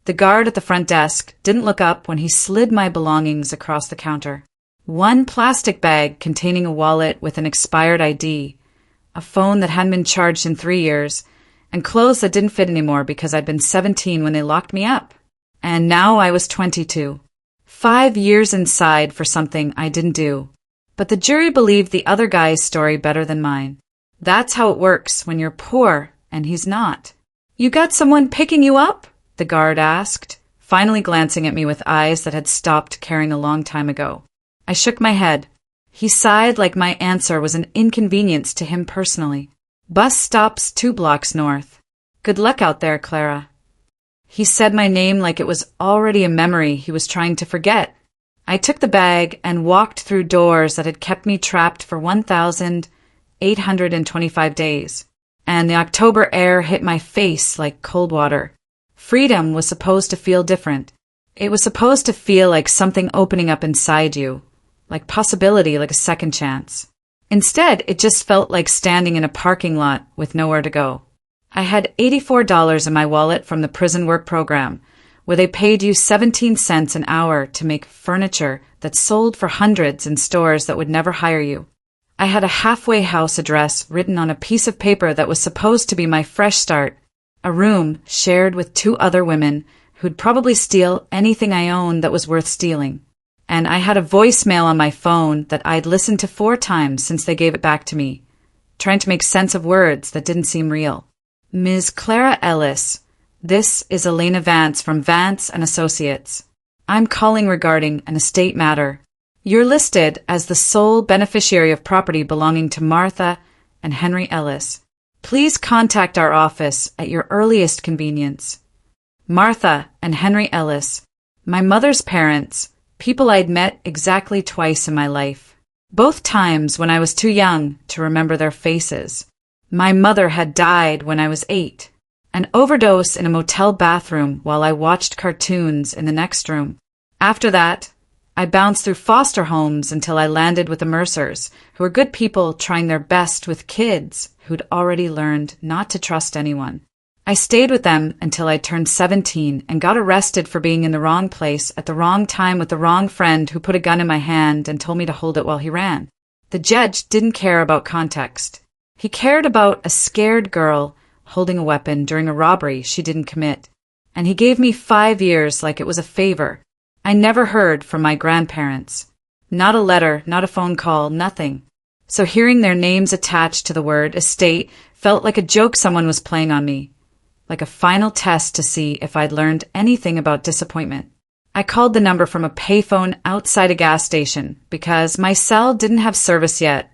The guard at the front desk didn't look up when he slid my belongings across the counter. One plastic bag containing a wallet with an expired ID, a phone that hadn't been charged in 3 years, and clothes that didn't fit anymore because I'd been 17 when they locked me up. And now I was 22. 5 years inside for something I didn't do. But the jury believed the other guy's story better than mine. That's how it works when you're poor and he's not. "You got someone picking you up?" the guard asked, finally glancing at me with eyes that had stopped caring a long time ago. I shook my head. He sighed like my answer was an inconvenience to him personally. "Bus stops 2 blocks north. Good luck out there, Clara." He said my name like it was already a memory he was trying to forget. I took the bag and walked through doors that had kept me trapped for 1,825 days, and the October air hit my face like cold water. Freedom was supposed to feel different. It was supposed to feel like something opening up inside you, like possibility, like a second chance. Instead, it just felt like standing in a parking lot with nowhere to go. I had $84 in my wallet from the prison work program, where they paid you 17 cents an hour to make furniture that sold for hundreds in stores that would never hire you. I had a halfway house address written on a piece of paper that was supposed to be my fresh start, a room shared with 2 other women who'd probably steal anything I owned that was worth stealing. And I had a voicemail on my phone that I'd listened to 4 times since they gave it back to me, trying to make sense of words that didn't seem real. "Ms. Clara Ellis, this is Elena Vance from Vance and Associates. I'm calling regarding an estate matter. You're listed as the sole beneficiary of property belonging to Martha and Henry Ellis. Please contact our office at your earliest convenience. Martha and Henry Ellis, my mother's parents, people I'd met exactly twice in my life, both times when I was too young to remember their faces. My mother had died when I was 8, an overdose in a motel bathroom while I watched cartoons in the next room. After that, I bounced through foster homes until I landed with the Mercers, who were good people trying their best with kids who'd already learned not to trust anyone. I stayed with them until I turned 17 and got arrested for being in the wrong place at the wrong time with the wrong friend who put a gun in my hand and told me to hold it while he ran. The judge didn't care about context. He cared about a scared girl holding a weapon during a robbery she didn't commit, and he gave me 5 years like it was a favor. I never heard from my grandparents. Not a letter, not a phone call, nothing. So hearing their names attached to the word estate felt like a joke someone was playing on me, like a final test to see if I'd learned anything about disappointment. I called the number from a payphone outside a gas station because my cell didn't have service yet,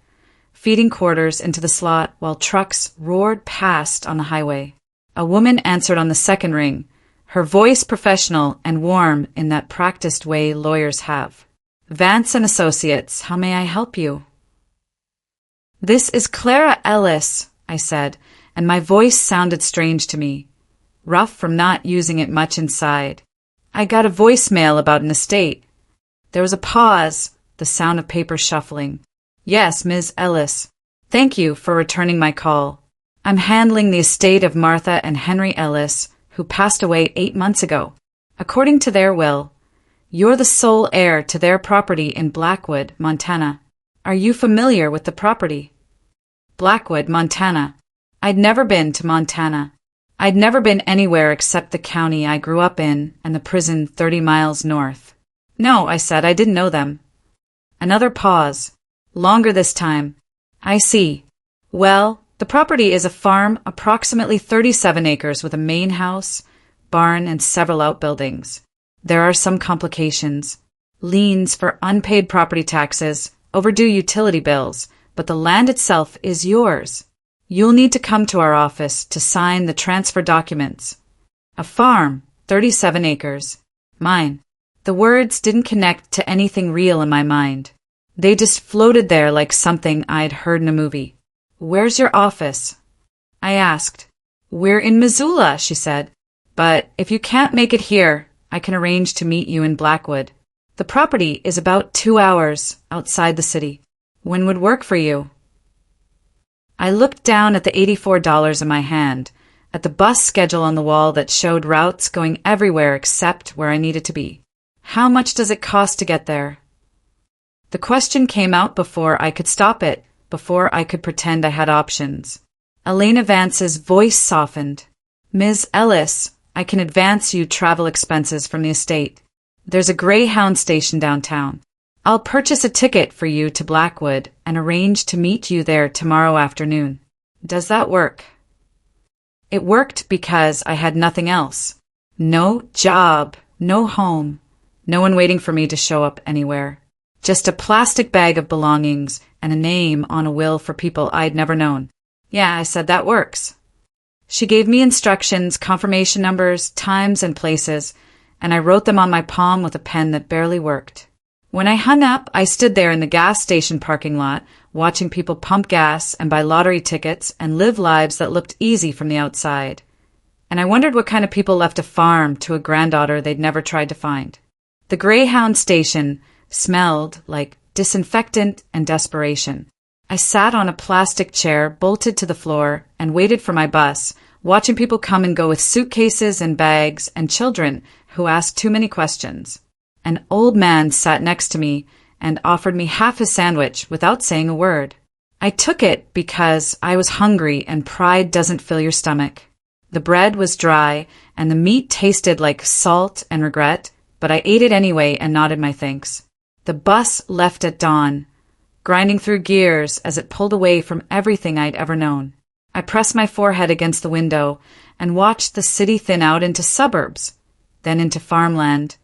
feeding quarters into the slot while trucks roared past on the highway. A woman answered on the second ring, her voice professional and warm in that practiced way lawyers have. "Vance and Associates, how may I help you?" "This is Clara Ellis," I said, and my voice sounded strange to me, rough from not using it much inside. "I got a voicemail about an estate." There was a pause, the sound of paper shuffling. "Yes, Ms. Ellis. Thank you for returning my call. I'm handling the estate of Martha and Henry Ellis, who passed away 8 months ago. According to their will, you're the sole heir to their property in Blackwood, Montana. Are you familiar with the property?" Blackwood, Montana. I'd never been to Montana. I'd never been anywhere except the county I grew up in and the prison 30 miles north. "No," I said, "I didn't know them." Another pause. Longer this time. "I see. Well, the property is a farm approximately 37 acres with a main house, barn, and several outbuildings. There are some complications. Liens for unpaid property taxes, overdue utility bills, but the land itself is yours. You'll need to come to our office to sign the transfer documents. A farm, 37 acres. Mine." The words didn't connect to anything real in my mind. They just floated there like something I'd heard in a movie. "Where's your office?" I asked. "We're in Missoula," she said. "But if you can't make it here, I can arrange to meet you in Blackwood. The property is about 2 hours outside the city. When would work for you?" I looked down at the $84 in my hand, at the bus schedule on the wall that showed routes going everywhere except where I needed to be. How much does it cost to get there? The question came out before I could stop it, before I could pretend I had options. Elena Vance's voice softened. Ms. Ellis, I can advance you travel expenses from the estate. There's a Greyhound station downtown. I'll purchase a ticket for you to Blackwood and arrange to meet you there tomorrow afternoon. Does that work? It worked because I had nothing else. No job, no home, no one waiting for me to show up anywhere. Just a plastic bag of belongings and a name on a will for people I'd never known. Yeah, I said, that works. She gave me instructions, confirmation numbers, times, and places, and I wrote them on my palm with a pen that barely worked. When I hung up, I stood there in the gas station parking lot, watching people pump gas and buy lottery tickets and live lives that looked easy from the outside. And I wondered what kind of people left a farm to a granddaughter they'd never tried to find. The Greyhound station smelled like disinfectant and desperation. I sat on a plastic chair bolted to the floor and waited for my bus, watching people come and go with suitcases and bags and children who asked too many questions. An old man sat next to me and offered me half his sandwich without saying a word. I took it because I was hungry and pride doesn't fill your stomach. The bread was dry and the meat tasted like salt and regret, but I ate it anyway and nodded my thanks. The bus left at dawn, grinding through gears as it pulled away from everything I'd ever known. I pressed my forehead against the window and watched the city thin out into suburbs, then into farmland,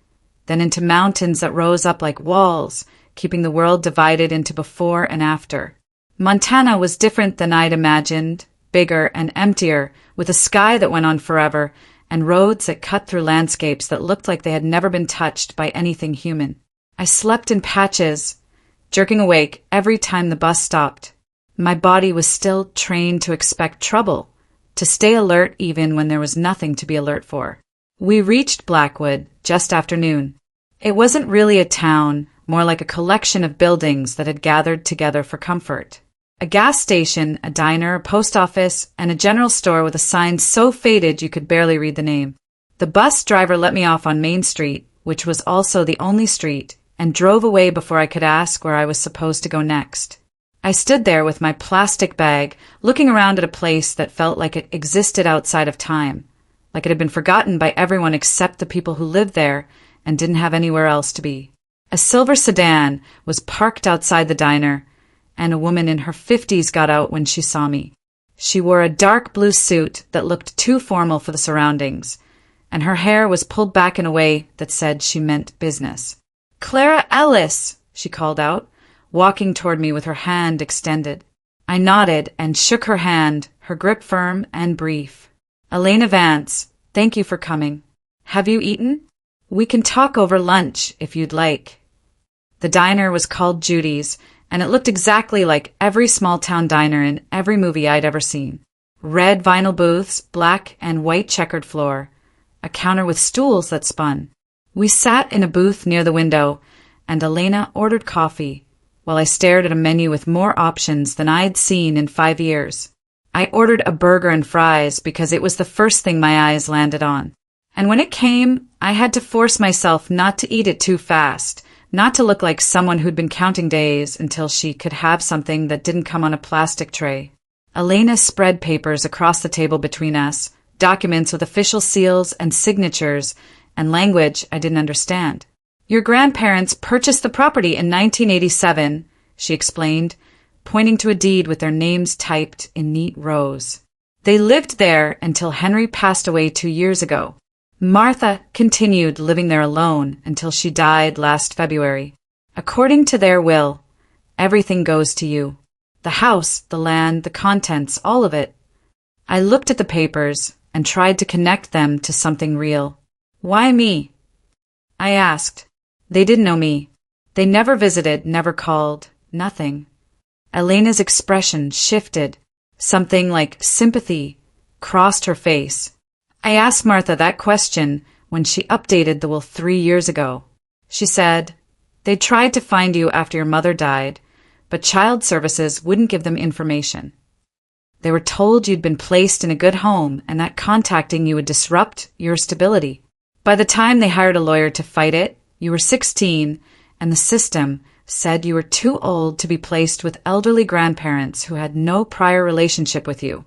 then into mountains that rose up like walls, keeping the world divided into before and after. Montana was different than I'd imagined, bigger and emptier, with a sky that went on forever and roads that cut through landscapes that looked like they had never been touched by anything human. I slept in patches, jerking awake every time the bus stopped. My body was still trained to expect trouble, to stay alert even when there was nothing to be alert for. We reached Blackwood just after noon. It wasn't really a town, more like a collection of buildings that had gathered together for comfort. A gas station, a diner, a post office, and a general store with a sign so faded you could barely read the name. The bus driver let me off on Main Street, which was also the only street, and drove away before I could ask where I was supposed to go next. I stood there with my plastic bag, looking around at a place that felt like it existed outside of time, like it had been forgotten by everyone except the people who lived there and didn't have anywhere else to be. A silver sedan was parked outside the diner, and a woman in her 50s got out when she saw me. She wore a dark blue suit that looked too formal for the surroundings, and her hair was pulled back in a way that said she meant business. "Clara Ellis," she called out, walking toward me with her hand extended. I nodded and shook her hand, her grip firm and brief. "Elena Vance, thank you for coming. Have you eaten? We can talk over lunch if you'd like." The diner was called Judy's, and it looked exactly like every small-town diner in every movie I'd ever seen. Red vinyl booths, black and white checkered floor, a counter with stools that spun. We sat in a booth near the window, and Elena ordered coffee, while I stared at a menu with more options than I'd seen in 5 years. I ordered a burger and fries because it was the first thing my eyes landed on. And when it came, I had to force myself not to eat it too fast, not to look like someone who'd been counting days until she could have something that didn't come on a plastic tray. Elena spread papers across the table between us, documents with official seals and signatures, and language I didn't understand. "Your grandparents purchased the property in 1987, she explained, pointing to a deed with their names typed in neat rows. "They lived there until Henry passed away 2 years ago. Martha continued living there alone until she died last February. According to their will, everything goes to you. The house, the land, the contents, all of it." I looked at the papers and tried to connect them to something real. "Why me?" I asked. They didn't know me. They never visited, never called, nothing. Elena's expression shifted. Something like sympathy crossed her face. I asked Martha that question when she updated the will 3 years ago. She said, "They tried to find you after your mother died, but child services wouldn't give them information." They were told you'd been placed in a good home and that contacting you would disrupt your stability. By the time they hired a lawyer to fight it, you were 16, and the system said you were too old to be placed with elderly grandparents who had no prior relationship with you.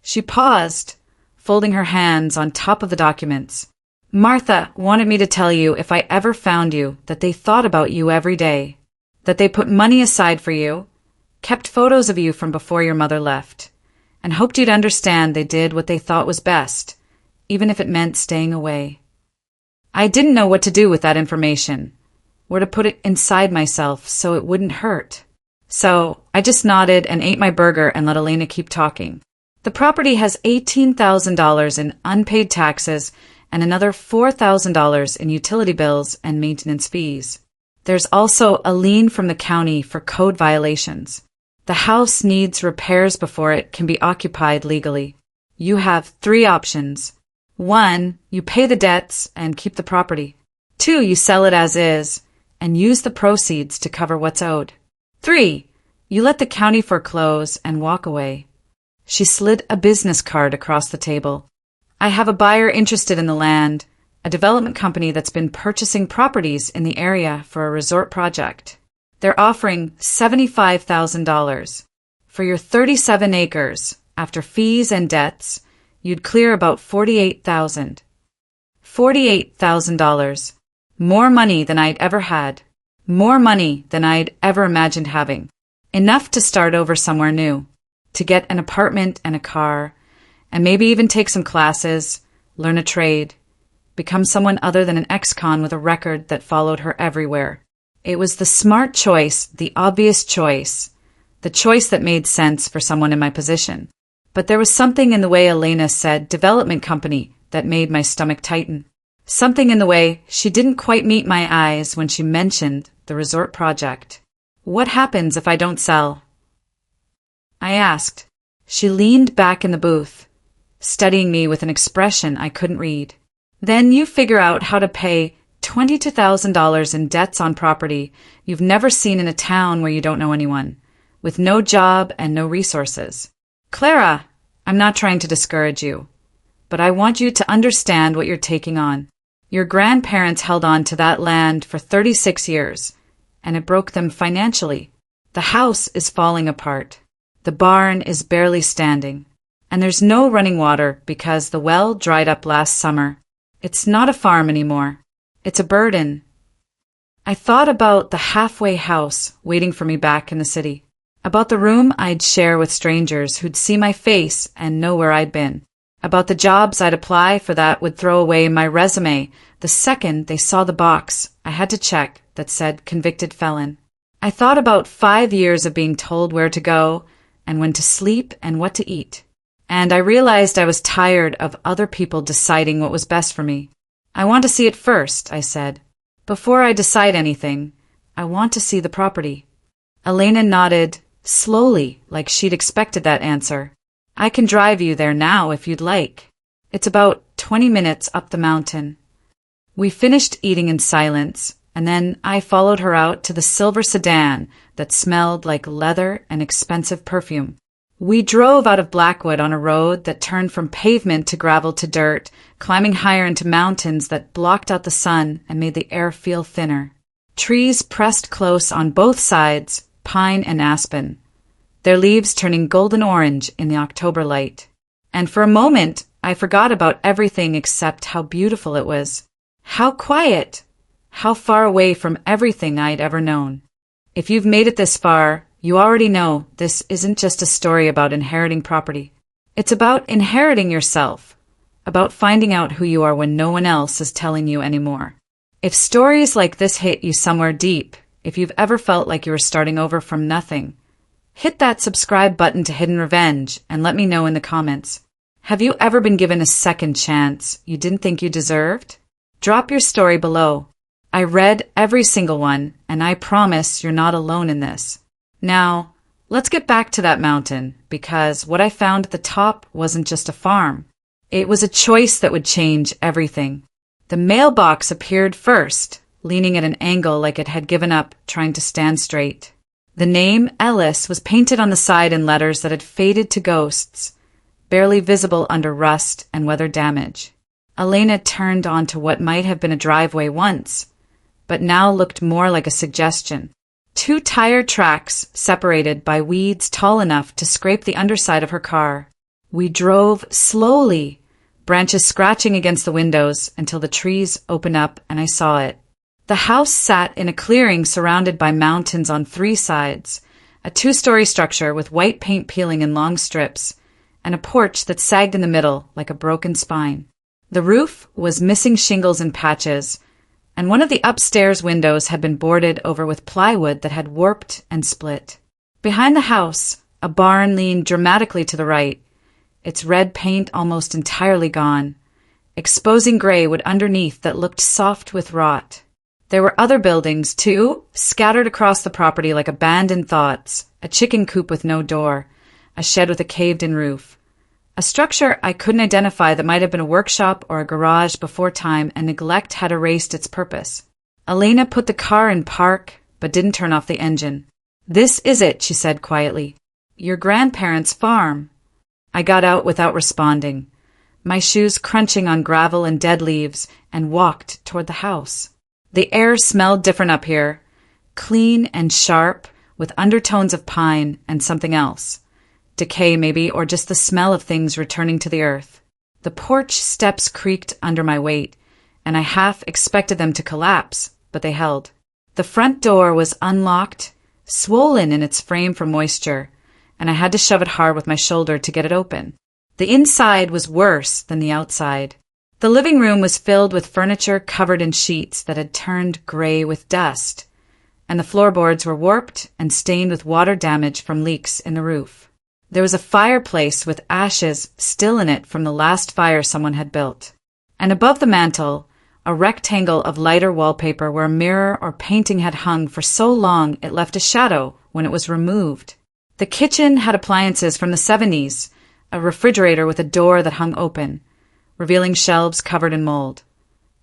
She paused, folding her hands on top of the documents. Martha wanted me to tell you if I ever found you that they thought about you every day, that they put money aside for you, kept photos of you from before your mother left, and hoped you'd understand they did what they thought was best, even if it meant staying away. I didn't know what to do with that information, where to put it inside myself so it wouldn't hurt. So I just nodded and ate my burger and let Elena keep talking. The property has $18,000 in unpaid taxes and another $4,000 in utility bills and maintenance fees. There's also a lien from the county for code violations. The house needs repairs before it can be occupied legally. You have 3 options. 1, you pay the debts and keep the property. 2, you sell it as is and use the proceeds to cover what's owed. 3, you let the county foreclose and walk away. She slid a business card across the table. I have a buyer interested in the land, a development company that's been purchasing properties in the area for a resort project. They're offering $75,000. For your 37 acres, after fees and debts, you'd clear about $48,000. $48,000. More money than I'd ever had. More money than I'd ever imagined having. Enough to start over somewhere new. To get an apartment and a car, and maybe even take some classes, learn a trade, become someone other than an ex-con with a record that followed her everywhere. It was the smart choice, the obvious choice, the choice that made sense for someone in my position. But there was something in the way Elena said development company that made my stomach tighten. Something in the way she didn't quite meet my eyes when she mentioned the resort project. What happens if I don't sell? I asked. She leaned back in the booth, studying me with an expression I couldn't read. Then you figure out how to pay $22,000 in debts on property you've never seen in a town where you don't know anyone, with no job and no resources. Clara, I'm not trying to discourage you, but I want you to understand what you're taking on. Your grandparents held on to that land for 36 years, and it broke them financially. The house is falling apart. The barn is barely standing, and there's no running water because the well dried up last summer. It's not a farm anymore. It's a burden. I thought about the halfway house waiting for me back in the city, about the room I'd share with strangers who'd see my face and know where I'd been, about the jobs I'd apply for that would throw away my resume the second they saw the box I had to check that said convicted felon. I thought about 5 years of being told where to go and when to sleep and what to eat. And I realized I was tired of other people deciding what was best for me. I want to see it first, I said. Before I decide anything, I want to see the property. Elena nodded, slowly, like she'd expected that answer. I can drive you there now if you'd like. It's about 20 minutes up the mountain. We finished eating in silence, and then I followed her out to the silver sedan that smelled like leather and expensive perfume. We drove out of Blackwood on a road that turned from pavement to gravel to dirt, climbing higher into mountains that blocked out the sun and made the air feel thinner. Trees pressed close on both sides, pine and aspen, their leaves turning golden orange in the October light. And for a moment, I forgot about everything except how beautiful it was. How quiet! How far away from everything I'd ever known. If you've made it this far, you already know this isn't just a story about inheriting property. It's about inheriting yourself, about finding out who you are when no one else is telling you anymore. If stories like this hit you somewhere deep, if you've ever felt like you were starting over from nothing, hit that subscribe button to Hidden Revenge and let me know in the comments. Have you ever been given a second chance you didn't think you deserved? Drop your story below. I read every single one, and I promise you're not alone in this. Now, let's get back to that mountain, because what I found at the top wasn't just a farm. It was a choice that would change everything. The mailbox appeared first, leaning at an angle like it had given up trying to stand straight. The name Ellis was painted on the side in letters that had faded to ghosts, barely visible under rust and weather damage. Elena turned onto what might have been a driveway once, but now looked more like a suggestion. 2 tire tracks separated by weeds tall enough to scrape the underside of her car. We drove slowly, branches scratching against the windows until the trees opened up and I saw it. The house sat in a clearing surrounded by mountains on 3 sides, a 2-story structure with white paint peeling in long strips, and a porch that sagged in the middle like a broken spine. The roof was missing shingles in patches, and one of the upstairs windows had been boarded over with plywood that had warped and split. Behind the house, a barn leaned dramatically to the right, its red paint almost entirely gone, exposing gray wood underneath that looked soft with rot. There were other buildings, too, scattered across the property like abandoned thoughts, a chicken coop with no door, a shed with a caved-in roof, a structure I couldn't identify that might have been a workshop or a garage before time and neglect had erased its purpose. Elena put the car in park, but didn't turn off the engine. "This is it," she said quietly. "Your grandparents' farm." I got out without responding, my shoes crunching on gravel and dead leaves, and walked toward the house. The air smelled different up here, clean and sharp, with undertones of pine and something else. Decay, maybe, or just the smell of things returning to the earth. The porch steps creaked under my weight, and I half expected them to collapse, but they held. The front door was unlocked, swollen in its frame from moisture, and I had to shove it hard with my shoulder to get it open. The inside was worse than the outside. The living room was filled with furniture covered in sheets that had turned gray with dust, and the floorboards were warped and stained with water damage from leaks in the roof. There was a fireplace with ashes still in it from the last fire someone had built, and above the mantel, a rectangle of lighter wallpaper where a mirror or painting had hung for so long it left a shadow when it was removed. The kitchen had appliances from the 70s, a refrigerator with a door that hung open, revealing shelves covered in mold,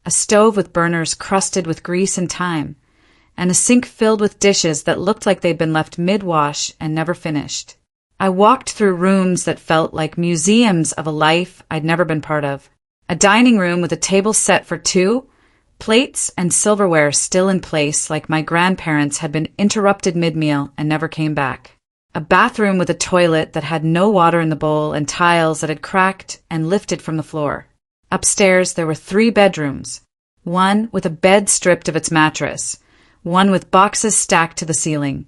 a stove with burners crusted with grease and time, and a sink filled with dishes that looked like they'd been left mid-wash and never finished. I walked through rooms that felt like museums of a life I'd never been part of. A dining room with a table set for 2, plates and silverware still in place like my grandparents had been interrupted mid-meal and never came back. A bathroom with a toilet that had no water in the bowl and tiles that had cracked and lifted from the floor. Upstairs there were 3 bedrooms, one with a bed stripped of its mattress, one with boxes stacked to the ceiling,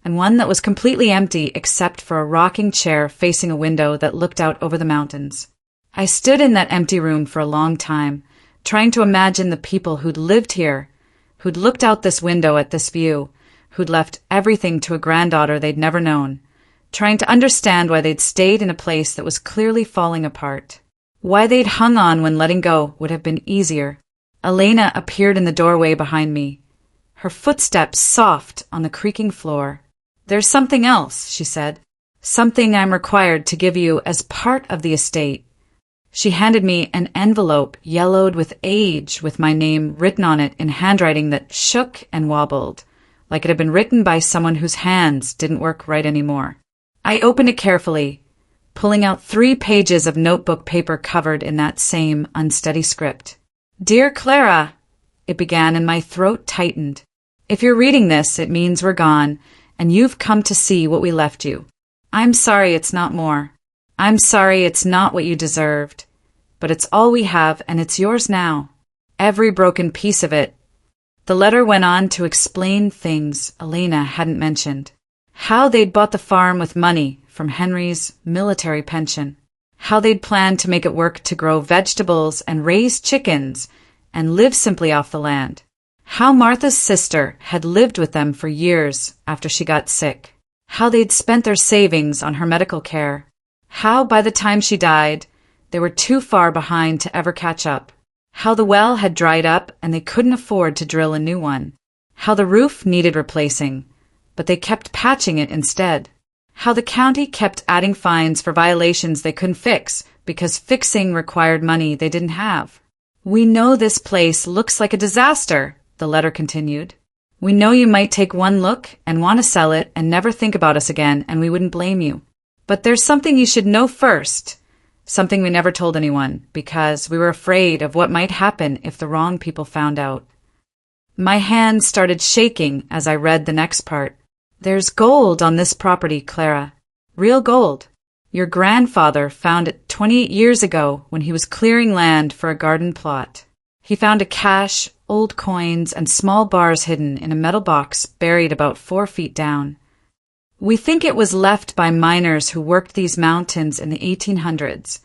and one that was completely empty except for a rocking chair facing a window that looked out over the mountains. I stood in that empty room for a long time, trying to imagine the people who'd lived here, who'd looked out this window at this view, who'd left everything to a granddaughter they'd never known, trying to understand why they'd stayed in a place that was clearly falling apart, why they'd hung on when letting go would have been easier. Elena appeared in the doorway behind me, her footsteps soft on the creaking floor. "There's something else," she said. "Something I'm required to give you as part of the estate." She handed me an envelope yellowed with age with my name written on it in handwriting that shook and wobbled, like it had been written by someone whose hands didn't work right anymore. I opened it carefully, pulling out 3 pages of notebook paper covered in that same unsteady script. "Dear Clara," it began, and my throat tightened. "If you're reading this, it means we're gone, and you've come to see what we left you. I'm sorry it's not more. I'm sorry it's not what you deserved. But it's all we have, and it's yours now. Every broken piece of it." The letter went on to explain things Elena hadn't mentioned. How they'd bought the farm with money from Henry's military pension. How they'd planned to make it work to grow vegetables and raise chickens and live simply off the land. How Martha's sister had lived with them for years after she got sick. How they'd spent their savings on her medical care. How by the time she died, they were too far behind to ever catch up. How the well had dried up and they couldn't afford to drill a new one. How the roof needed replacing, but they kept patching it instead. How the county kept adding fines for violations they couldn't fix because fixing required money they didn't have. "We know this place looks like a disaster," the letter continued. We know you might take one look and want to sell it and never think about us again, and we wouldn't blame you. But there's something you should know first. Something we never told anyone, because we were afraid of what might happen if the wrong people found out. My hand started shaking as I read the next part. There's gold on this property, Clara. Real gold. Your grandfather found it 28 years ago when he was clearing land for a garden plot. He found a cache, old coins, and small bars hidden in a metal box buried about 4 feet down. We think it was left by miners who worked these mountains in the 1800s,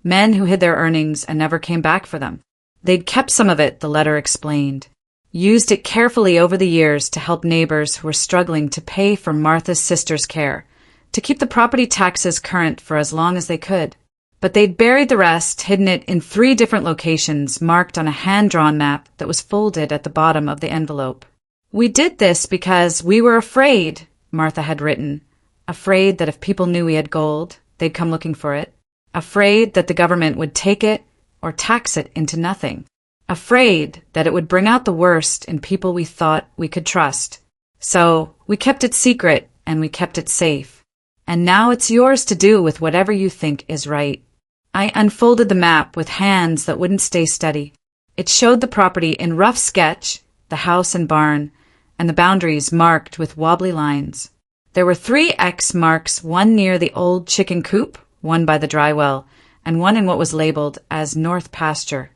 men who hid their earnings and never came back for them. They'd kept some of it, the letter explained. Used it carefully over the years to help neighbors who were struggling to pay for Martha's sister's care, to keep the property taxes current for as long as they could. But they'd buried the rest, hidden it in 3 different locations marked on a hand-drawn map that was folded at the bottom of the envelope. We did this because we were afraid, Martha had written, afraid that if people knew we had gold, they'd come looking for it, afraid that the government would take it or tax it into nothing, afraid that it would bring out the worst in people we thought we could trust. So we kept it secret and we kept it safe. And now it's yours to do with whatever you think is right. I unfolded the map with hands that wouldn't stay steady. It showed the property in rough sketch, the house and barn, and the boundaries marked with wobbly lines. There were 3 X marks, one near the old chicken coop, one by the dry well, and one in what was labeled as North Pasture.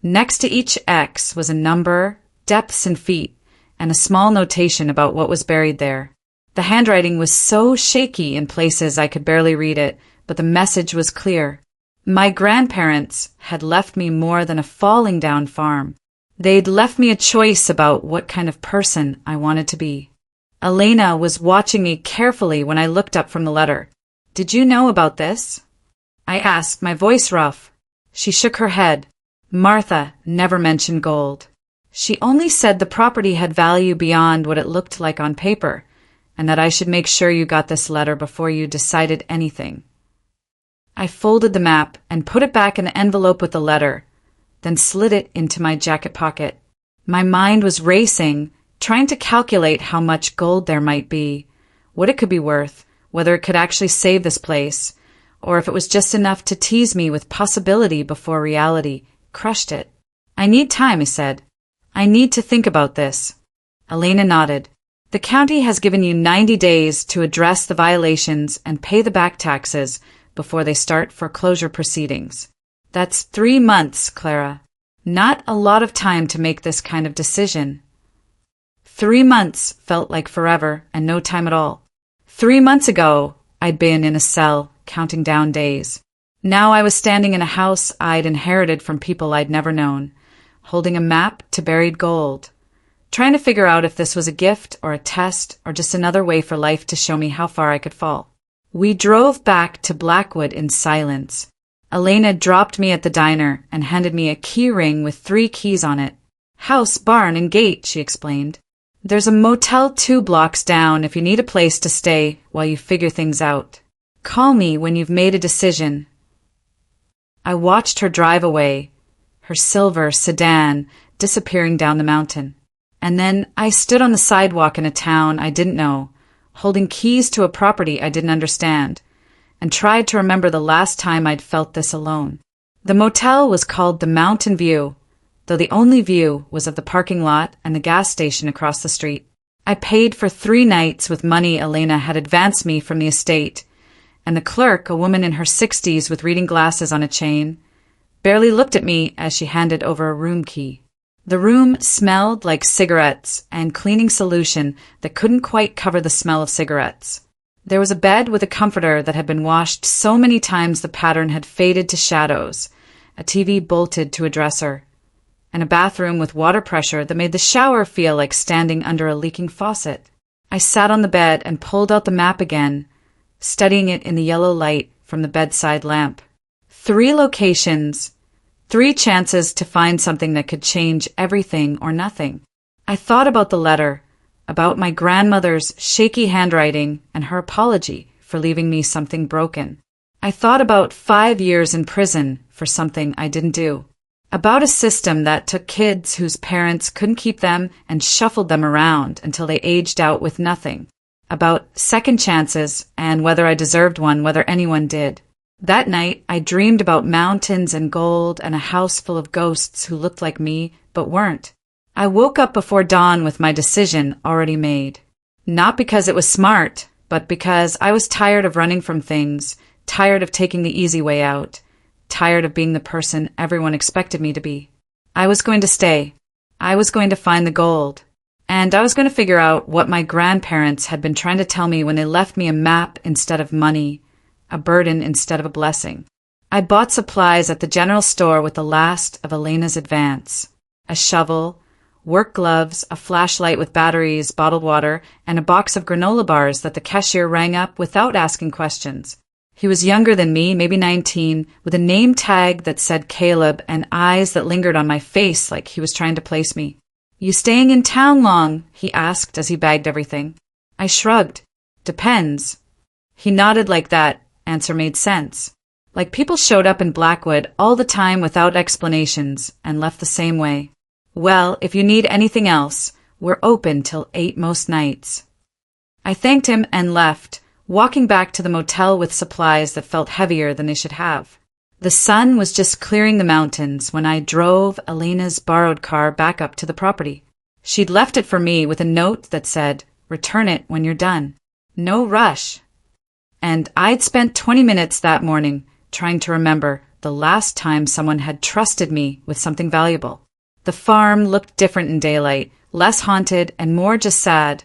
Next to each X was a number, depths in feet, and a small notation about what was buried there. The handwriting was so shaky in places I could barely read it, but the message was clear. My grandparents had left me more than a falling down farm. They'd left me a choice about what kind of person I wanted to be. Elena was watching me carefully when I looked up from the letter. Did you know about this? I asked, my voice rough. She shook her head. Martha never mentioned gold. She only said the property had value beyond what it looked like on paper, and that I should make sure you got this letter before you decided anything. I folded the map and put it back in the envelope with the letter, then slid it into my jacket pocket. My mind was racing, trying to calculate how much gold there might be, what it could be worth, whether it could actually save this place, or if it was just enough to tease me with possibility before reality crushed it. I need time, I said. I need to think about this. Elena nodded. The county has given you 90 days to address the violations and pay the back taxes before they start foreclosure proceedings. That's 3 months, Clara. Not a lot of time to make this kind of decision. 3 months felt like forever and no time at all. 3 months ago, I'd been in a cell, counting down days. Now I was standing in a house I'd inherited from people I'd never known, holding a map to buried gold, trying to figure out if this was a gift or a test or just another way for life to show me how far I could fall. We drove back to Blackwood in silence. Elena dropped me at the diner and handed me a key ring with 3 keys on it. House, barn, and gate, she explained. There's a motel 2 blocks down if you need a place to stay while you figure things out. Call me when you've made a decision. I watched her drive away, her silver sedan disappearing down the mountain. And then I stood on the sidewalk in a town I didn't know, holding keys to a property I didn't understand, and tried to remember the last time I'd felt this alone. The motel was called the Mountain View, though the only view was of the parking lot and the gas station across the street. I paid for 3 nights with money Elena had advanced me from the estate, and the clerk, a woman in her 60s with reading glasses on a chain, barely looked at me as she handed over a room key. The room smelled like cigarettes and cleaning solution that couldn't quite cover the smell of cigarettes. There was a bed with a comforter that had been washed so many times the pattern had faded to shadows, a TV bolted to a dresser, and a bathroom with water pressure that made the shower feel like standing under a leaking faucet. I sat on the bed and pulled out the map again, studying it in the yellow light from the bedside lamp. 3 locations, 3 chances to find something that could change everything or nothing. I thought about the letter, about my grandmother's shaky handwriting and her apology for leaving me something broken. I thought about 5 years in prison for something I didn't do, About a system that took kids whose parents couldn't keep them and shuffled them around until they aged out with nothing. About second chances and whether I deserved one, whether anyone did. That night, I dreamed about mountains and gold and a house full of ghosts who looked like me but weren't. I woke up before dawn with my decision already made. Not because it was smart, but because I was tired of running from things, tired of taking the easy way out, tired of being the person everyone expected me to be. I was going to stay. I was going to find the gold. And I was going to figure out what my grandparents had been trying to tell me when they left me a map instead of money, a burden instead of a blessing. I bought supplies at the general store with the last of Elena's advance. A shovel, work gloves, a flashlight with batteries, bottled water, and a box of granola bars that the cashier rang up without asking questions. He was younger than me, maybe 19, with a name tag that said Caleb and eyes that lingered on my face like he was trying to place me. "You staying in town long?" he asked as he bagged everything. I shrugged. "Depends." He nodded like that answer made sense. Like people showed up in Blackwood all the time without explanations and left the same way. "Well, if you need anything else, we're open till 8 most nights." I thanked him and left, walking back to the motel with supplies that felt heavier than they should have. The sun was just clearing the mountains when I drove Elena's borrowed car back up to the property. She'd left it for me with a note that said, "Return it when you're done. No rush." And I'd spent 20 minutes that morning trying to remember the last time someone had trusted me with something valuable. The farm looked different in daylight, less haunted and more just sad,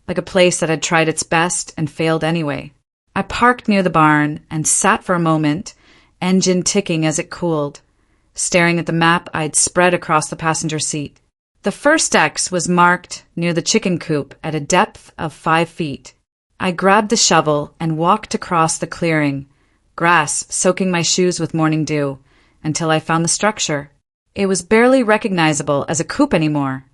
like a place that had tried its best and failed anyway. I parked near the barn and sat for a moment, engine ticking as it cooled, staring at the map I'd spread across the passenger seat. The first X was marked near the chicken coop at a depth of 5 feet. I grabbed the shovel and walked across the clearing, grass soaking my shoes with morning dew, until I found the structure. It was barely recognizable as a coop anymore,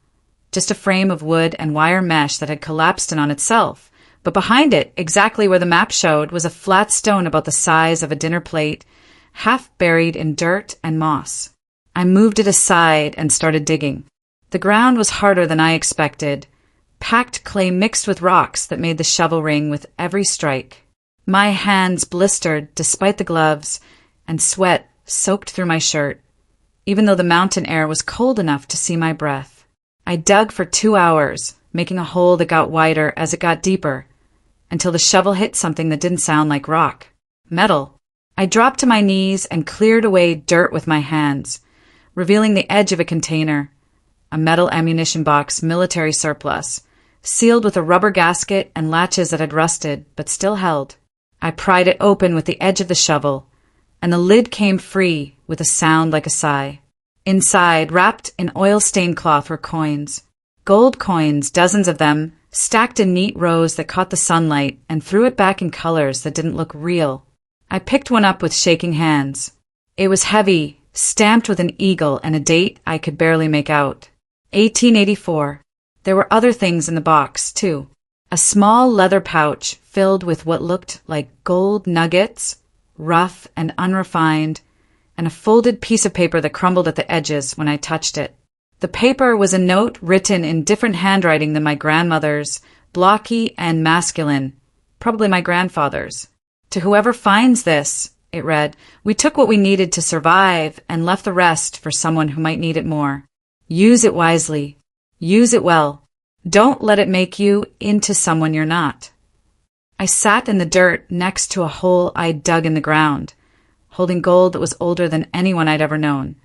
just a frame of wood and wire mesh that had collapsed in on itself. But behind it, exactly where the map showed, was a flat stone about the size of a dinner plate, half buried in dirt and moss. I moved it aside and started digging. The ground was harder than I expected, packed clay mixed with rocks that made the shovel ring with every strike. My hands blistered despite the gloves, and sweat soaked through my shirt, even though the mountain air was cold enough to see my breath. I dug for 2 hours, making a hole that got wider as it got deeper, until the shovel hit something that didn't sound like rock. Metal. I dropped to my knees and cleared away dirt with my hands, revealing the edge of a container, a metal ammunition box, military surplus, sealed with a rubber gasket and latches that had rusted but still held. I pried it open with the edge of the shovel, and the lid came free with a sound like a sigh. Inside, wrapped in oil-stained cloth, were coins. Gold coins, dozens of them, stacked in neat rows that caught the sunlight and threw it back in colors that didn't look real. I picked one up with shaking hands. It was heavy, stamped with an eagle and a date I could barely make out. 1884. There were other things in the box, too. A small leather pouch filled with what looked like gold nuggets, rough and unrefined, and a folded piece of paper that crumbled at the edges when I touched it. The paper was a note written in different handwriting than my grandmother's, blocky and masculine, probably my grandfather's. "To whoever finds this," it read, "we took what we needed to survive and left the rest for someone who might need it more. Use it wisely. Use it well. Don't let it make you into someone you're not." I sat in the dirt next to a hole I'd dug in the ground, holding gold that was older than anyone I'd ever known,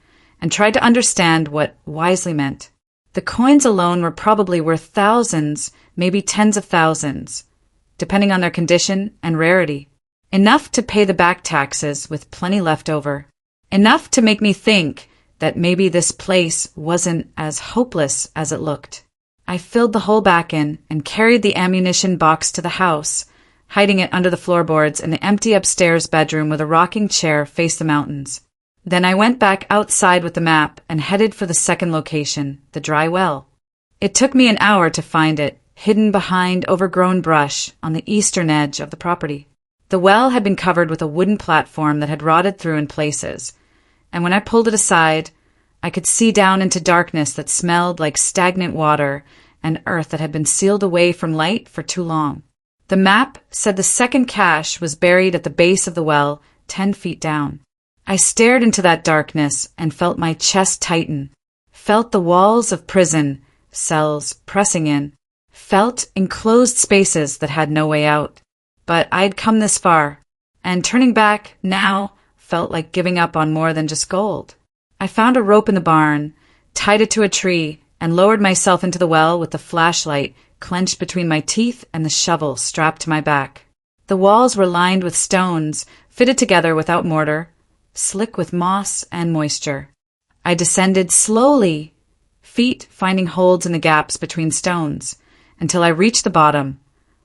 and tried to understand what wisely meant. The coins alone were probably worth thousands, maybe tens of thousands, depending on their condition and rarity. Enough to pay the back taxes with plenty left over. Enough to make me think that maybe this place wasn't as hopeless as it looked. I filled the hole back in and carried the ammunition box to the house, hiding it under the floorboards in the empty upstairs bedroom where the rocking chair faced the mountains. Then I went back outside with the map and headed for the second location, the dry well. It took me an hour to find it, hidden behind overgrown brush on the eastern edge of the property. The well had been covered with a wooden platform that had rotted through in places, and when I pulled it aside, I could see down into darkness that smelled like stagnant water and earth that had been sealed away from light for too long. The map said the second cache was buried at the base of the well, 10 feet down. I stared into that darkness and felt my chest tighten, felt the walls of prison cells pressing in, felt enclosed spaces that had no way out. But I'd come this far, and turning back now felt like giving up on more than just gold. I found a rope in the barn, tied it to a tree, and lowered myself into the well with the flashlight clenched between my teeth and the shovel strapped to my back. The walls were lined with stones, fitted together without mortar, slick with moss and moisture. I descended slowly, feet finding holds in the gaps between stones, until I reached the bottom,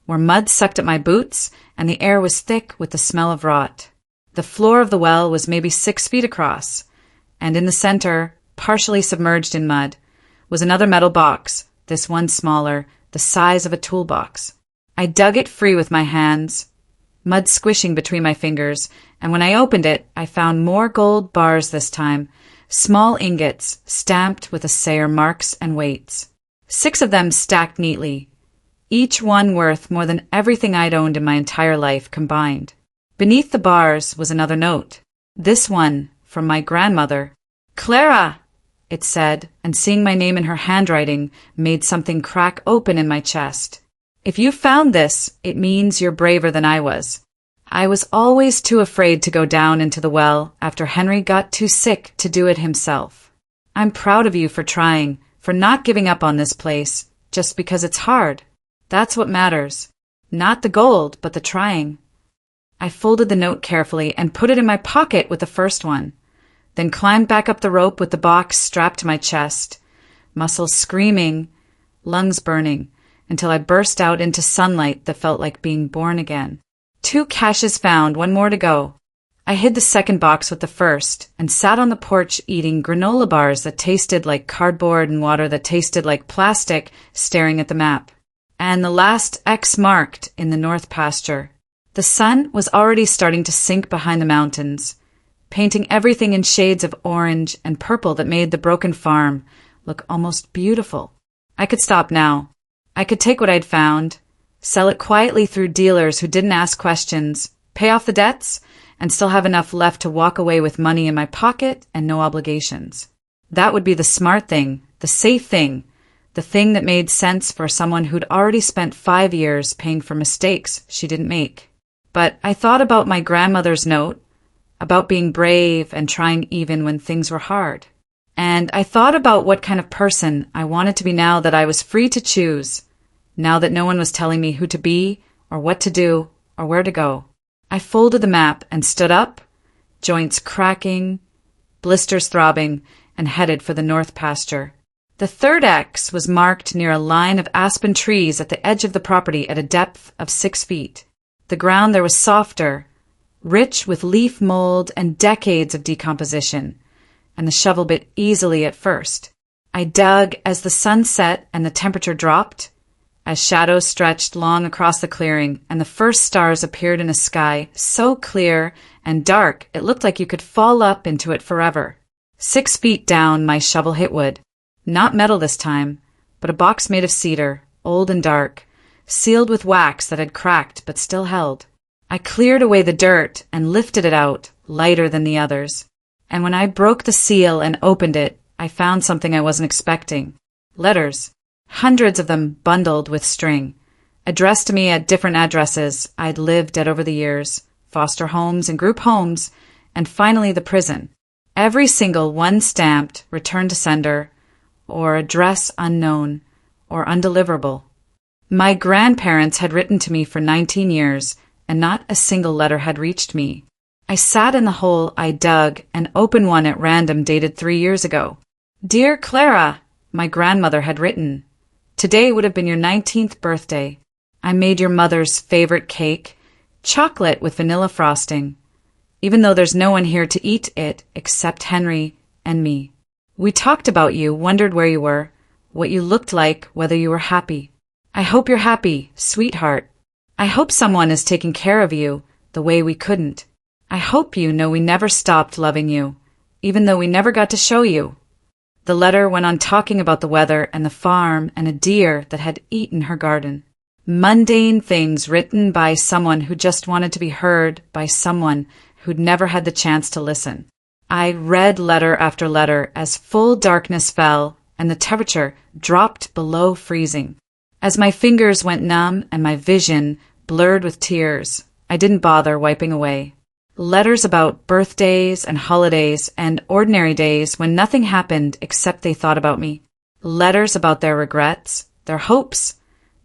where mud sucked at my boots and the air was thick with the smell of rot. The floor of the well was maybe 6 feet across, and in the center, partially submerged in mud, was another metal box, this one smaller, the size of a toolbox. I dug it free with my hands, mud squishing between my fingers, and when I opened it, I found more gold bars this time, small ingots stamped with assayer's marks and weights. 6 of them stacked neatly, each one worth more than everything I'd owned in my entire life combined. Beneath the bars was another note, this one from my grandmother. "Clara," it said, and seeing my name in her handwriting made something crack open in my chest. "If you found this, it means you're braver than I was. I was always too afraid to go down into the well after Henry got too sick to do it himself. I'm proud of you for trying, for not giving up on this place, just because it's hard. That's what matters. Not the gold, but the trying." I folded the note carefully and put it in my pocket with the first one, then climbed back up the rope with the box strapped to my chest, muscles screaming, lungs burning, until I burst out into sunlight that felt like being born again. 2 caches found, 1 more to go. I hid the second box with the first and sat on the porch eating granola bars that tasted like cardboard and water that tasted like plastic, staring at the map. And the last X marked in the north pasture. The sun was already starting to sink behind the mountains, painting everything in shades of orange and purple that made the broken farm look almost beautiful. I could stop now. I could take what I'd found, sell it quietly through dealers who didn't ask questions, pay off the debts, and still have enough left to walk away with money in my pocket and no obligations. That would be the smart thing, the safe thing, the thing that made sense for someone who'd already spent 5 years paying for mistakes she didn't make. But I thought about my grandmother's note, about being brave and trying even when things were hard. And I thought about what kind of person I wanted to be now that I was free to choose, now that no one was telling me who to be or what to do or where to go. I folded the map and stood up, joints cracking, blisters throbbing, and headed for the north pasture. The third X was marked near a line of aspen trees at the edge of the property at a depth of 6 feet. The ground there was softer, rich with leaf mold and decades of decomposition, and the shovel bit easily at first. I dug as the sun set and the temperature dropped, as shadows stretched long across the clearing and the first stars appeared in a sky so clear and dark it looked like you could fall up into it forever. 6 feet down, my shovel hit wood. Not metal this time, but a box made of cedar, old and dark, sealed with wax that had cracked but still held. I cleared away the dirt and lifted it out, lighter than the others. And when I broke the seal and opened it, I found something I wasn't expecting. Letters. Hundreds of them bundled with string, addressed to me at different addresses I'd lived at over the years, foster homes and group homes, and finally the prison. Every single one stamped, return to sender, or address unknown, or undeliverable. My grandparents had written to me for 19 years, and not a single letter had reached me. I sat in the hole I dug and opened one at random dated 3 years ago. "Dear Clara," my grandmother had written, "today would have been your 19th birthday. I made your mother's favorite cake, chocolate with vanilla frosting, even though there's no one here to eat it except Henry and me. We talked about you, wondered where you were, what you looked like, whether you were happy. I hope you're happy, sweetheart. I hope someone is taking care of you the way we couldn't. I hope you know we never stopped loving you, even though we never got to show you. The letter went on talking about the weather and the farm and a deer that had eaten her garden. Mundane things written by someone who just wanted to be heard by someone who'd never had the chance to listen. I read letter after letter as full darkness fell and the temperature dropped below freezing. As my fingers went numb and my vision blurred with tears, I didn't bother wiping away. Letters about birthdays and holidays and ordinary days when nothing happened except they thought about me. Letters about their regrets, their hopes,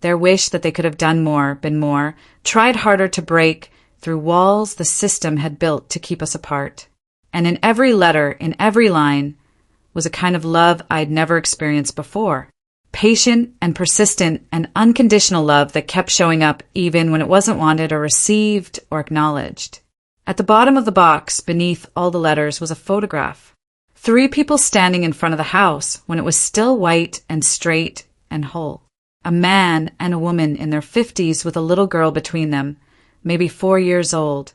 their wish that they could have done more, been more, tried harder to break through walls the system had built to keep us apart. And in every letter, in every line, was a kind of love I'd never experienced before. Patient and persistent and unconditional love that kept showing up even when it wasn't wanted or received or acknowledged. At the bottom of the box, beneath all the letters, was a photograph. 3 people standing in front of the house when it was still white and straight and whole. A man and a woman in their 50s with a little girl between them, maybe 4 years old,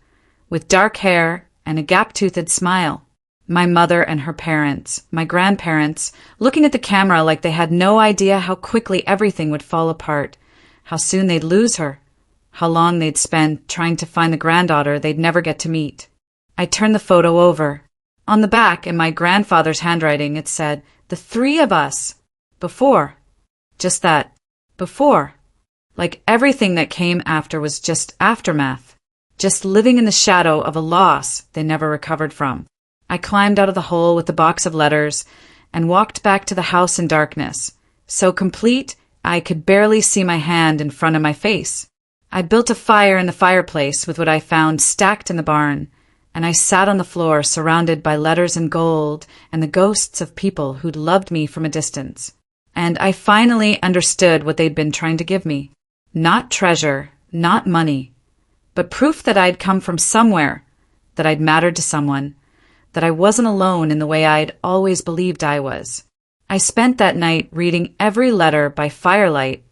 with dark hair and a gap-toothed smile. My mother and her parents, my grandparents, looking at the camera like they had no idea how quickly everything would fall apart, how soon they'd lose her, how long they'd spend trying to find the granddaughter they'd never get to meet. I turned the photo over. On the back, in my grandfather's handwriting, it said, "The 3 of us. Before." Just that. Before. Like everything that came after was just aftermath. Just living in the shadow of a loss they never recovered from. I climbed out of the hole with the box of letters and walked back to the house in darkness, so complete I could barely see my hand in front of my face. I built a fire in the fireplace with what I found stacked in the barn, and I sat on the floor surrounded by letters in gold and the ghosts of people who'd loved me from a distance. And I finally understood what they'd been trying to give me. Not treasure, not money, but proof that I'd come from somewhere, that I'd mattered to someone, that I wasn't alone in the way I'd always believed I was. I spent that night reading every letter by firelight,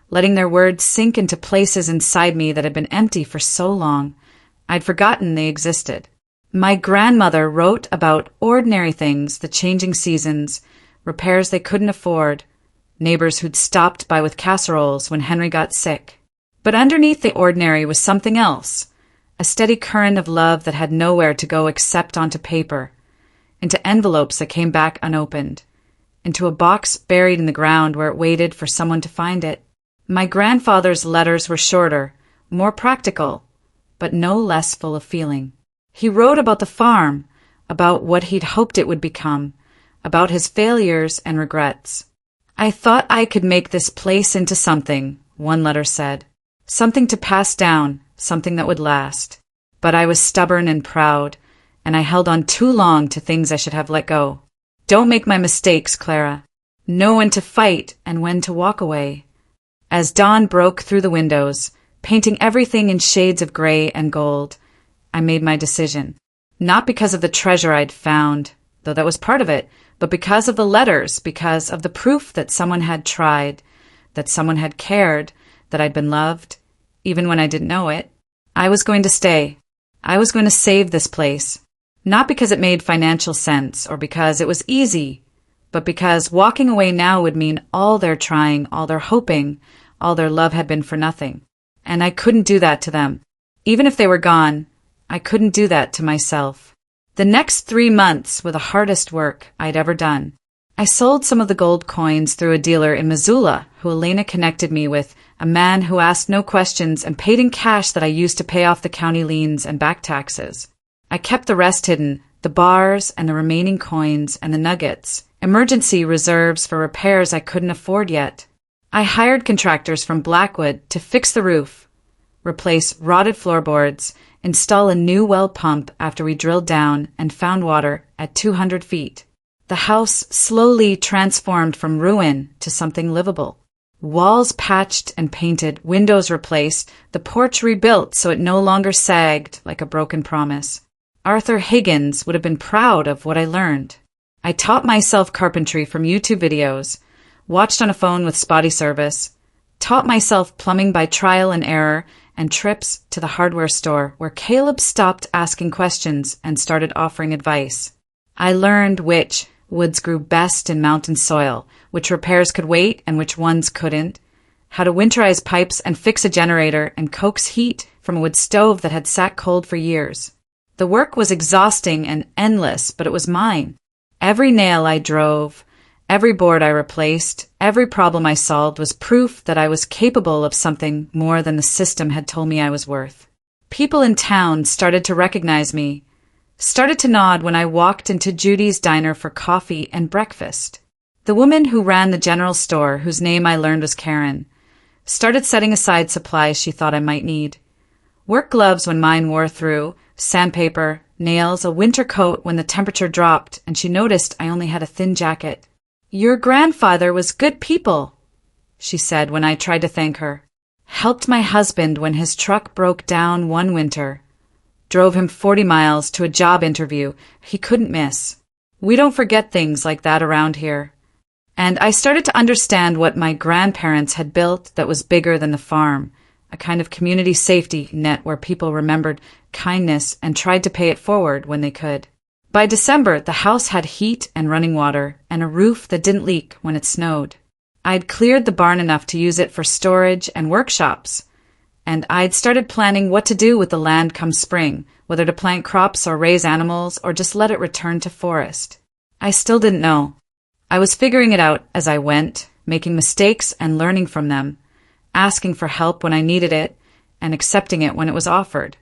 letting their words sink into places inside me that had been empty for so long, I'd forgotten they existed. My grandmother wrote about ordinary things, the changing seasons, repairs they couldn't afford, neighbors who'd stopped by with casseroles when Henry got sick. But underneath the ordinary was something else, a steady current of love that had nowhere to go except onto paper, into envelopes that came back unopened, into a box buried in the ground where it waited for someone to find it. My grandfather's letters were shorter, more practical, but no less full of feeling. He wrote about the farm, about what he'd hoped it would become, about his failures and regrets. "I thought I could make this place into something," one letter said. "Something to pass down, something that would last. But I was stubborn and proud, and I held on too long to things I should have let go. Don't make my mistakes, Clara. Know when to fight and when to walk away." As dawn broke through the windows, painting everything in shades of gray and gold, I made my decision. Not because of the treasure I'd found, though that was part of it, but because of the letters, because of the proof that someone had tried, that someone had cared, that I'd been loved, even when I didn't know it. I was going to stay. I was going to save this place. Not because it made financial sense or because it was easy, but because walking away now would mean all their trying, all their hoping, all their love had been for nothing. And I couldn't do that to them. Even if they were gone, I couldn't do that to myself. The next 3 months were the hardest work I'd ever done. I sold some of the gold coins through a dealer in Missoula who Elena connected me with, a man who asked no questions and paid in cash that I used to pay off the county liens and back taxes. I kept the rest hidden, the bars and the remaining coins and the nuggets, emergency reserves for repairs I couldn't afford yet. I hired contractors from Blackwood to fix the roof, replace rotted floorboards, install a new well pump after we drilled down and found water at 200 feet. The house slowly transformed from ruin to something livable. Walls patched and painted, windows replaced, the porch rebuilt so it no longer sagged like a broken promise. Arthur Higgins would have been proud of what I learned. I taught myself carpentry from YouTube videos, watched on a phone with spotty service, taught myself plumbing by trial and error, and trips to the hardware store where Caleb stopped asking questions and started offering advice. I learned which, Woods grew best in mountain soil, which repairs could wait and which ones couldn't, how to winterize pipes and fix a generator and coax heat from a wood stove that had sat cold for years. The work was exhausting and endless, but it was mine. Every nail I drove, every board I replaced, every problem I solved was proof that I was capable of something more than the system had told me I was worth. People in town started to recognize me, started to nod when I walked into Judy's diner for coffee and breakfast. The woman who ran the general store, whose name I learned was Karen, started setting aside supplies she thought I might need. Work gloves when mine wore through, sandpaper, nails, a winter coat when the temperature dropped and she noticed I only had a thin jacket. "Your grandfather was good people," she said when I tried to thank her. "Helped my husband when his truck broke down one winter. Drove him 40 miles to a job interview he couldn't miss. We don't forget things like that around here." And I started to understand what my grandparents had built that was bigger than the farm, a kind of community safety net where people remembered kindness and tried to pay it forward when they could. By December, the house had heat and running water and a roof that didn't leak when it snowed. I'd cleared the barn enough to use it for storage and workshops, and I'd started planning what to do with the land come spring, whether to plant crops or raise animals or just let it return to forest. I still didn't know. I was figuring it out as I went, making mistakes and learning from them, asking for help when I needed it, and accepting it when it was offered.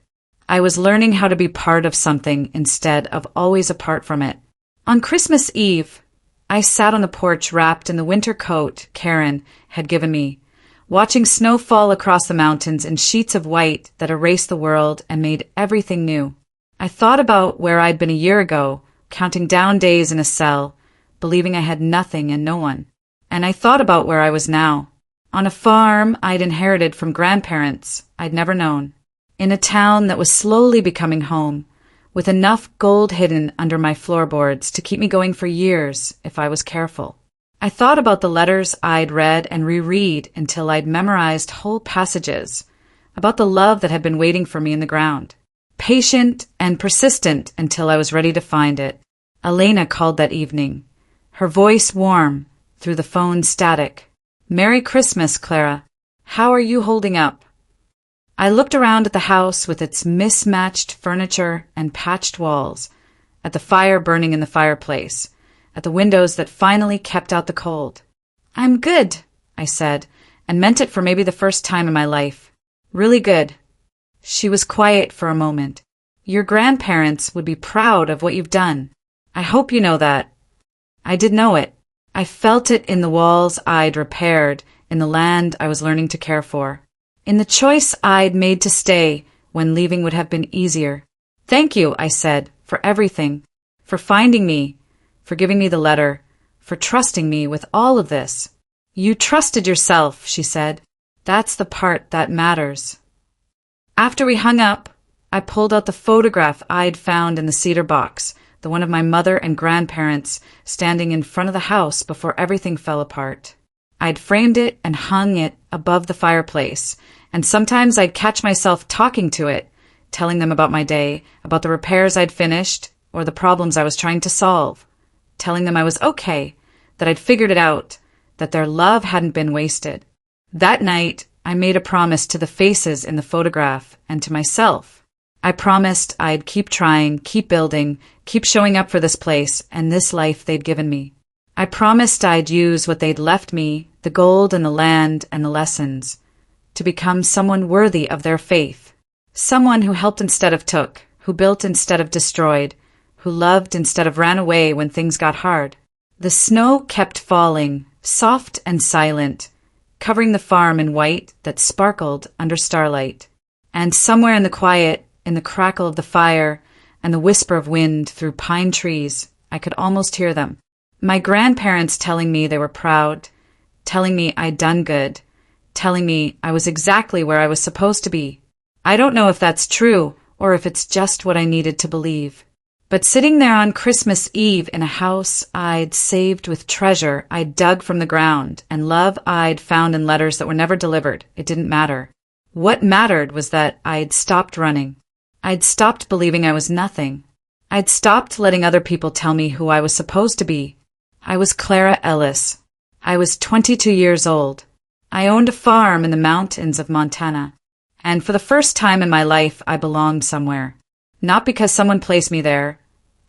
I was learning how to be part of something instead of always apart from it. On Christmas Eve, I sat on the porch wrapped in the winter coat Karen had given me, watching snow fall across the mountains in sheets of white that erased the world and made everything new. I thought about where I'd been a year ago, counting down days in a cell, believing I had nothing and no one. And I thought about where I was now, on a farm I'd inherited from grandparents I'd never known, in a town that was slowly becoming home, with enough gold hidden under my floorboards to keep me going for years if I was careful. I thought about the letters I'd read and reread until I'd memorized whole passages, about the love that had been waiting for me in the ground, patient and persistent until I was ready to find it. Elena called that evening, her voice warm through the phone static. "Merry Christmas, Clara. How are you holding up?" I looked around at the house with its mismatched furniture and patched walls, at the fire burning in the fireplace, at the windows that finally kept out the cold. "I'm good," I said, and meant it for maybe the first time in my life. "Really good." She was quiet for a moment. "Your grandparents would be proud of what you've done. I hope you know that." I did know it. I felt it in the walls I'd repaired, in the land I was learning to care for, in the choice I'd made to stay when leaving would have been easier. "Thank you," I said, "for everything, for finding me, for giving me the letter, for trusting me with all of this." "You trusted yourself," she said. "That's the part that matters." After we hung up, I pulled out the photograph I'd found in the cedar box, the one of my mother and grandparents standing in front of the house before everything fell apart. I'd framed it and hung it above the fireplace, and sometimes I'd catch myself talking to it, telling them about my day, about the repairs I'd finished, or the problems I was trying to solve, telling them I was okay, that I'd figured it out, that their love hadn't been wasted. That night, I made a promise to the faces in the photograph and to myself. I promised I'd keep trying, keep building, keep showing up for this place and this life they'd given me. I promised I'd use what they'd left me, the gold and the land and the lessons, to become someone worthy of their faith, someone who helped instead of took, who built instead of destroyed, who loved instead of ran away when things got hard. The snow kept falling, soft and silent, covering the farm in white that sparkled under starlight. And somewhere in the quiet, in the crackle of the fire and the whisper of wind through pine trees, I could almost hear them. My grandparents telling me they were proud, telling me I'd done good, telling me I was exactly where I was supposed to be. I don't know if that's true or if it's just what I needed to believe. But sitting there on Christmas Eve in a house I'd saved with treasure I'd dug from the ground and love I'd found in letters that were never delivered, it didn't matter. What mattered was that I'd stopped running. I'd stopped believing I was nothing. I'd stopped letting other people tell me who I was supposed to be. I was Clara Ellis. I was 22 years old. I owned a farm in the mountains of Montana. And for the first time in my life, I belonged somewhere. Not because someone placed me there,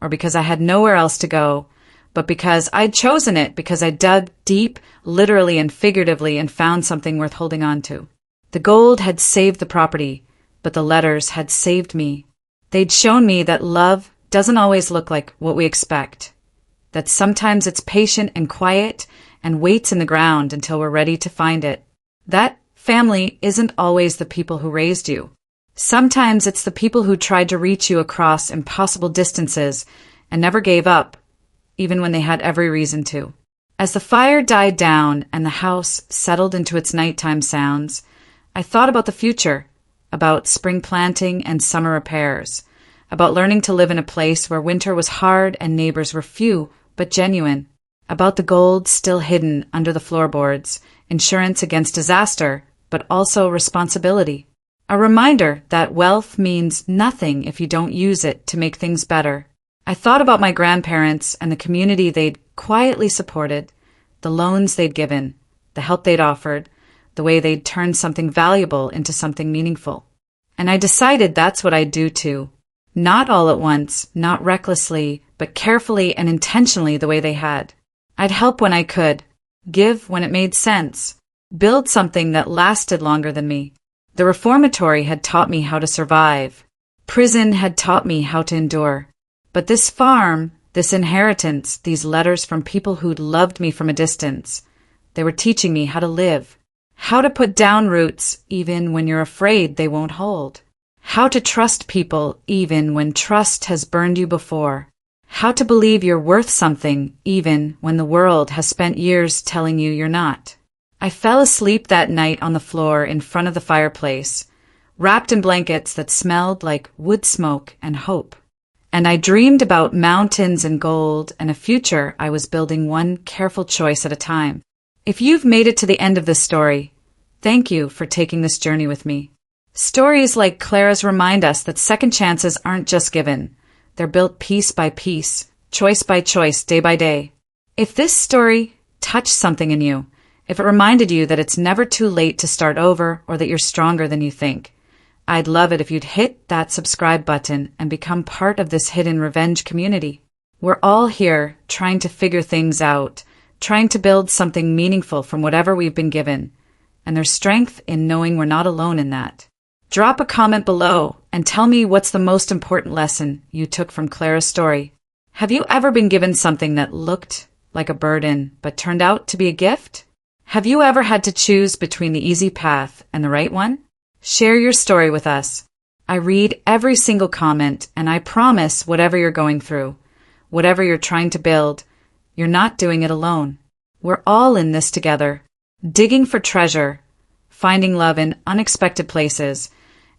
or because I had nowhere else to go, but because I'd chosen it, because I dug deep, literally and figuratively, and found something worth holding on to. The gold had saved the property, but the letters had saved me. They'd shown me that love doesn't always look like what we expect, that sometimes it's patient and quiet and waits in the ground until we're ready to find it. That family isn't always the people who raised you. Sometimes it's the people who tried to reach you across impossible distances and never gave up, even when they had every reason to. As the fire died down and the house settled into its nighttime sounds, I thought about the future, about spring planting and summer repairs, about learning to live in a place where winter was hard and neighbors were few but genuine, about the gold still hidden under the floorboards, insurance against disaster, but also responsibility. A reminder that wealth means nothing if you don't use it to make things better. I thought about my grandparents and the community they'd quietly supported, the loans they'd given, the help they'd offered, the way they'd turned something valuable into something meaningful. And I decided that's what I'd do too. Not all at once, not recklessly, but carefully and intentionally the way they had. I'd help when I could, give when it made sense, build something that lasted longer than me. The reformatory had taught me how to survive. Prison had taught me how to endure. But this farm, this inheritance, these letters from people who'd loved me from a distance, they were teaching me how to live, how to put down roots even when you're afraid they won't hold, how to trust people even when trust has burned you before, how to believe you're worth something even when the world has spent years telling you you're not. I fell asleep that night on the floor in front of the fireplace, wrapped in blankets that smelled like wood smoke and hope. And I dreamed about mountains and gold and a future I was building one careful choice at a time. If you've made it to the end of this story, thank you for taking this journey with me. Stories like Clara's remind us that second chances aren't just given. They're built piece by piece, choice by choice, day by day. If this story touched something in you, if it reminded you that it's never too late to start over or that you're stronger than you think, I'd love it if you'd hit that subscribe button and become part of this hidden revenge community. We're all here trying to figure things out, trying to build something meaningful from whatever we've been given, and there's strength in knowing we're not alone in that. Drop a comment below and tell me what's the most important lesson you took from Clara's story. Have you ever been given something that looked like a burden but turned out to be a gift? Have you ever had to choose between the easy path and the right one? Share your story with us. I read every single comment, and I promise whatever you're going through, whatever you're trying to build, you're not doing it alone. We're all in this together, digging for treasure, finding love in unexpected places,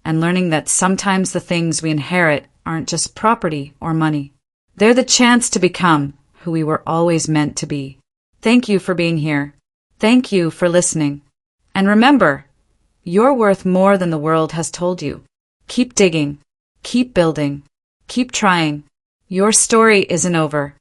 and learning that sometimes the things we inherit aren't just property or money. They're the chance to become who we were always meant to be. Thank you for being here. Thank you for listening. And remember, you're worth more than the world has told you. Keep digging, keep building, keep trying. Your story isn't over.